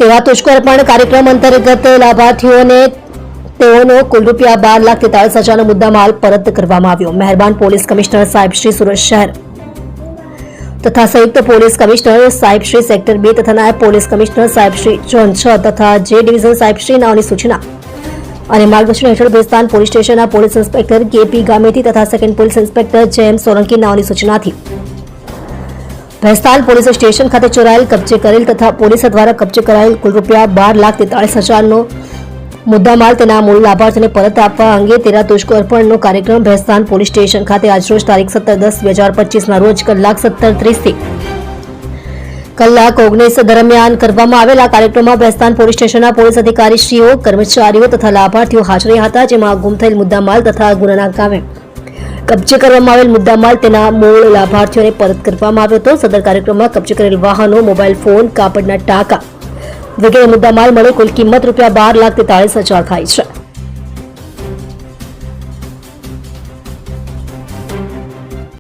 તેવા તુષ્કો અર્પણ કાર્યક્રમ અંતર્ગત લાભાર્થીઓને તેઓનો કુલ રૂપિયા 12,43,000નો મુદ્દામાલ પરત કરવામાં આવ્યો। મહેરબાન પોલીસ કમિશનર સાહેબ શ્રી સુરત શહેર તથા સંયુક્ત પોલીસ કમિશનર સાહેબ શ્રી સેક્ટર 2 તથા નાયબ પોલીસ કમિશનર સાહેબ શ્રી ઝોન 6 તથા જે ડિવિઝન સાહેબ શ્રી નાઓની સૂચના અને માર્ગદર્શન હેઠળ ભેસ્તાન પોલીસ સ્ટેશનના પોલીસ ઇન્સ્પેક્ટર કેપી ગામેતી તથા second police inspector JM Solanki નાઓની સૂચનાથી ભેસ્તાન પોલીસ સ્ટેશન ખાતે ચોરાયેલ કબજે કરેલ તથા પોલીસ દ્વારા કબજે કરાયેલ કુલ રૂપિયા 12,43,000નો મુદ્દામાલ તેના મૂળ લાભાર્થીને પરત આપવા અંગે તેરા તુષ્કો અર્પણનો કાર્યક્રમ ભેસ્તાન પોલીસ સ્ટેશન ખાતે આજરોજ તારીખ 17/10/2025ના રોજ કલાક 17:30 થી કલાક 19 દરમિયાન કરવામાં આવેલા કાર્યક્રમમાં ભેસ્તાન પોલીસ સ્ટેશનના પોલીસ અધિકારીશ્રીઓ કર્મચારીઓ તથા લાભાર્થીઓ હાજર રહ્યા હતા, જેમાં ગુમ થયેલ મુદ્દામાલ તથા ગુનાના કામે કબજે કરવામાં આવેલ મુદ્દામાલ તેના મૂળ લાભાર્થીઓને પરત કરવામાં આવ્યો હતો। સદર કાર્યક્રમમાં કબજે કરેલ વાહનો, મોબાઈલ ફોન, કાપડના ટાંકા વગેરે મુદ્દામાલ મળે કુલ કિંમત રૂપિયા 12,43,000 થાય છે।